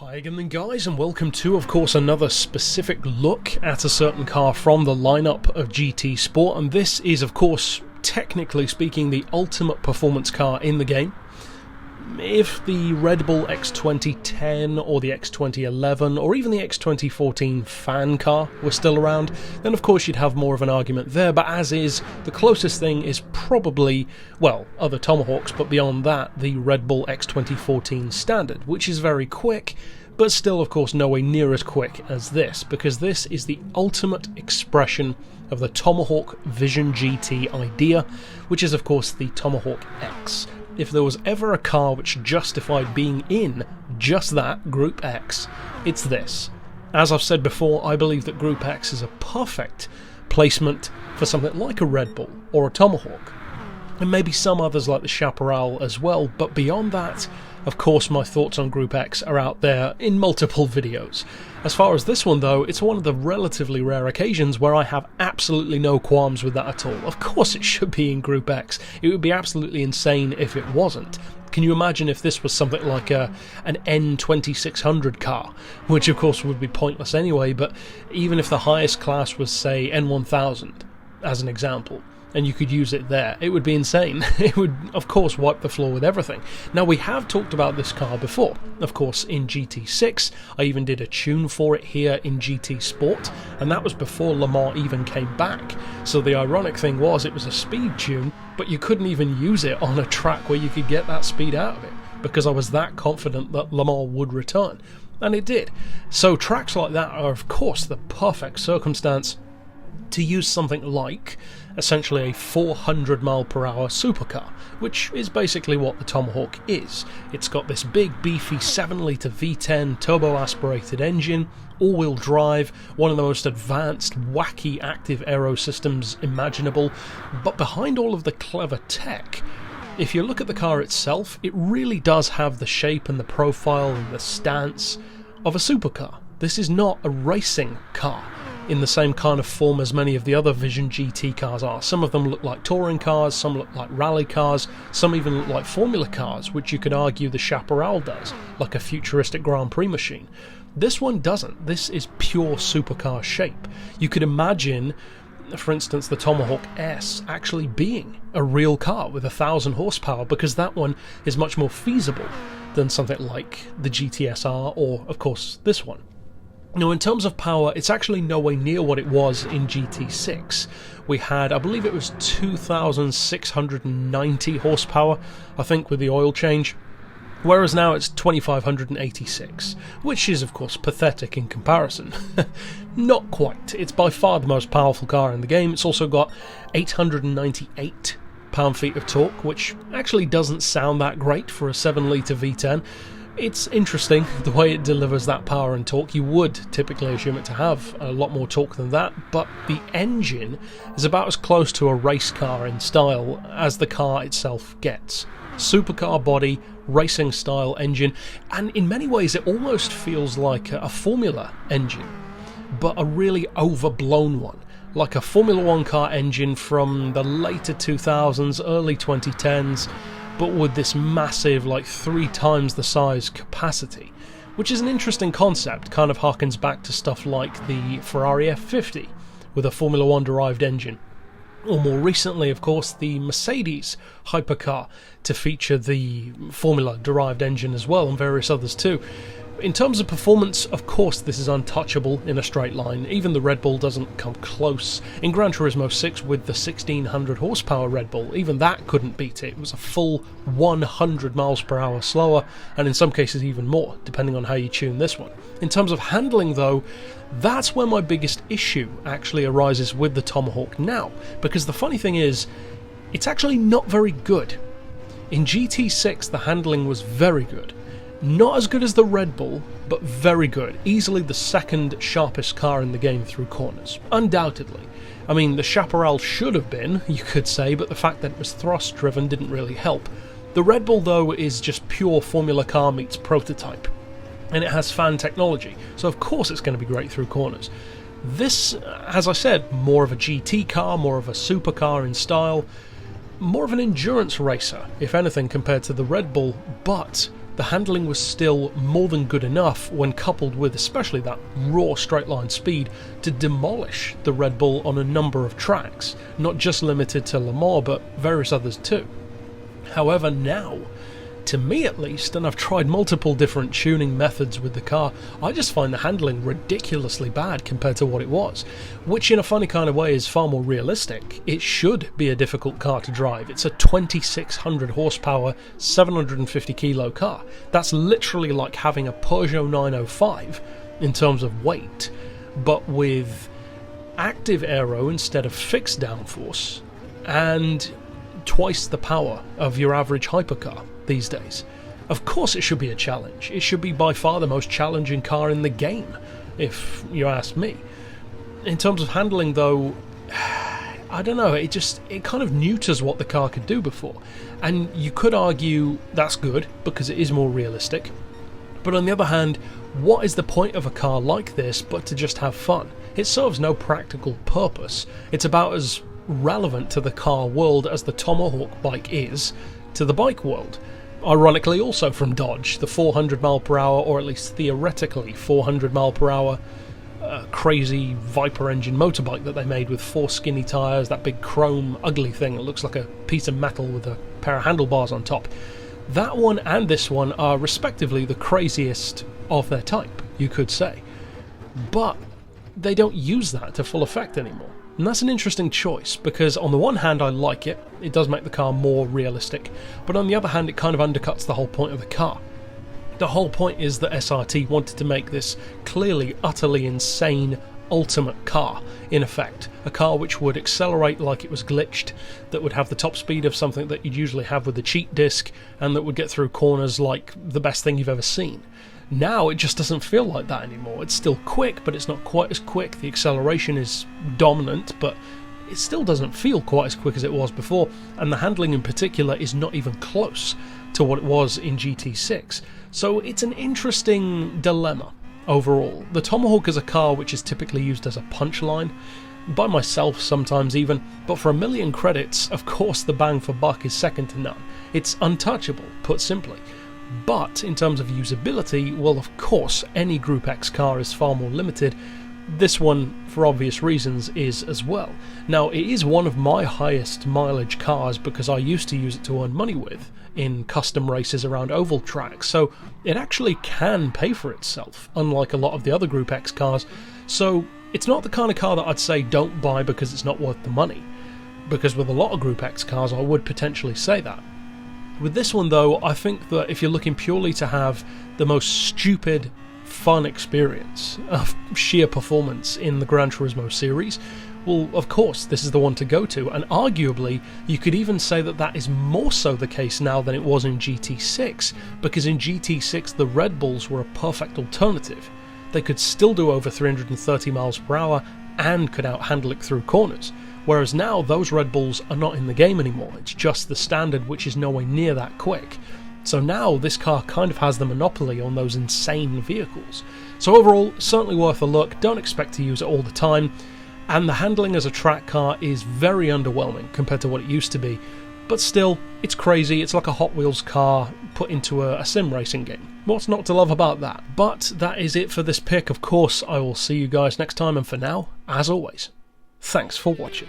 Hi again then guys, and welcome to, of course, another specific look at a certain car from the lineup of GT Sport, and this is, of course, technically speaking, the ultimate performance car in the game. If the Red Bull X2010 or the X2011 or even the X2014 fan car were still around, then of course you'd have more of an argument there, but as is, the closest thing is probably, well, other Tomahawks, but beyond that, the Red Bull X2014 Standard, which is very quick, but still of course nowhere near as quick as this, because this is the ultimate expression of the Tomahawk Vision GT idea, which is of course the Tomahawk X. If there was ever a car which justified being in just that, Group X, it's this. As I've said before, I believe that Group X is a perfect placement for something like a Red Bull or a Tomahawk, and maybe some others like the Chaparral as well, but beyond that, of course my thoughts on Group X are out there in multiple videos. As far as this one though, it's one of the relatively rare occasions where I have absolutely no qualms with that at all. Of course it should be in Group X, it would be absolutely insane if it wasn't. Can you imagine if this was something like an N2600 car, which of course would be pointless anyway, but even if the highest class was say N1000 as an example, and you could use it there, it would be insane. It would, of course, wipe the floor with everything. Now, we have talked about this car before, of course, in GT6. I even did a tune for it here in GT Sport, and that was before Le Mans even came back. So the ironic thing was, it was a speed tune, but you couldn't even use it on a track where you could get that speed out of it, because I was that confident that Le Mans would return. And it did. So tracks like that are, of course, the perfect circumstance to use something like essentially a 400 mph supercar, which is basically what the Tomahawk is. It's got this big beefy 7-litre V10 turbo aspirated engine, all-wheel drive, one of the most advanced wacky active aero systems imaginable, but behind all of the clever tech, if you look at the car itself, it really does have the shape and the profile and the stance of a supercar. This is not a racing car in the same kind of form as many of the other Vision GT cars are. Some of them look like touring cars, some look like rally cars, some even look like formula cars, which you could argue the Chaparral does, like a futuristic Grand Prix machine. This one doesn't. This is pure supercar shape. You could imagine, for instance, the Tomahawk S actually being a real car with 1,000 horsepower, because that one is much more feasible than something like the GTSR or, of course, this one. Now, in terms of power, it's actually nowhere near what it was in GT6. We had, I believe it was 2,690 horsepower, I think, with the oil change, whereas now it's 2,586, which is, of course, pathetic in comparison. Not quite. It's by far the most powerful car in the game. It's also got 898 pound-feet of torque, which actually doesn't sound that great for a 7-litre V10. It's interesting the way it delivers that power and torque. You would typically assume it to have a lot more torque than that, but the engine is about as close to a race car in style as the car itself gets. Supercar body, racing style engine, and in many ways it almost feels like a Formula engine, but a really overblown one. Like a Formula 1 car engine from the later 2000s, early 2010s, but with this massive, like 3 times the size capacity, which is an interesting concept, kind of harkens back to stuff like the Ferrari F50 with a Formula 1 derived engine, or more recently, of course, the Mercedes hypercar to feature the Formula derived engine as well, and various others too. In terms of performance, of course this is untouchable in a straight line. Even the Red Bull doesn't come close. In Gran Turismo 6 with the 1,600 horsepower Red Bull, even that couldn't beat it. It was a full 100 miles per hour slower, and in some cases even more, depending on how you tune this one. In terms of handling though, that's where my biggest issue actually arises with the Tomahawk now, because the funny thing is, it's actually not very good. In GT6 the handling was very good. Not as good as the Red Bull, but very good. Easily the second sharpest car in the game through corners. Undoubtedly. I mean, the Chaparral should have been, you could say, but the fact that it was thrust driven didn't really help. The Red Bull, though, is just pure Formula car meets prototype. And it has fan technology, so of course it's going to be great through corners. This, as I said, more of a GT car, more of a supercar in style, more of an endurance racer, if anything, compared to the Red Bull, but the handling was still more than good enough when coupled with especially that raw straight line speed to demolish the Red Bull on a number of tracks, not just limited to Le Mans but various others too. However, now, to me at least, and I've tried multiple different tuning methods with the car, I just find the handling ridiculously bad compared to what it was, which in a funny kind of way is far more realistic. It should be a difficult car to drive. It's a 2600 horsepower, 750 kilo car. That's literally like having a Peugeot 905 in terms of weight, but with active aero instead of fixed downforce, and twice the power of your average hypercar these days. Of course it should be a challenge. It should be by far the most challenging car in the game, if you ask me. In terms of handling though, I don't know, it kind of neuters what the car could do before. And you could argue that's good, because it is more realistic. But on the other hand, what is the point of a car like this but to just have fun? It serves no practical purpose. It's about as relevant to the car world as the Tomahawk bike is to the bike world. Ironically also from Dodge, the 400 mph, or at least theoretically 400 mph crazy Viper engine motorbike that they made with 4 skinny tyres, that big chrome ugly thing that looks like a piece of metal with a pair of handlebars on top. That one and this one are respectively the craziest of their type, you could say. But they don't use that to full effect anymore. And that's an interesting choice, because on the one hand I like it, it does make the car more realistic, but on the other hand it kind of undercuts the whole point of the car. The whole point is that SRT wanted to make this clearly utterly insane ultimate car, in effect. A car which would accelerate like it was glitched, that would have the top speed of something that you'd usually have with the cheat disc, and that would get through corners like the best thing you've ever seen. Now it just doesn't feel like that anymore. It's still quick, but it's not quite as quick. The acceleration is dominant, but it still doesn't feel quite as quick as it was before, and the handling in particular is not even close to what it was in GT6. So it's an interesting dilemma overall. The Tomahawk is a car which is typically used as a punchline, by myself sometimes even, but for 1,000,000 credits, of course the bang for buck is second to none. It's untouchable, put simply. But in terms of usability, well, of course any Group X car is far more limited. This one, for obvious reasons, is as well. Now, it is one of my highest mileage cars because I used to use it to earn money with in custom races around oval tracks, so it actually can pay for itself, unlike a lot of the other Group X cars. So it's not the kind of car that I'd say don't buy because it's not worth the money, because with a lot of Group X cars I would potentially say that. With this one though, I think that if you're looking purely to have the most stupid, fun experience of sheer performance in the Gran Turismo series, well, of course, this is the one to go to, and arguably, you could even say that that is more so the case now than it was in GT6, because in GT6 the Red Bulls were a perfect alternative. They could still do over 330 mph and could outhandle it through corners. Whereas now, those Red Bulls are not in the game anymore, it's just the standard which is nowhere near that quick. So now this car kind of has the monopoly on those insane vehicles. So overall, certainly worth a look, don't expect to use it all the time, and the handling as a track car is very underwhelming compared to what it used to be, but still, it's crazy, it's like a Hot Wheels car put into a sim racing game. What's not to love about that? But that is it for this pick. Of course, I will see you guys next time, and for now, as always, thanks for watching.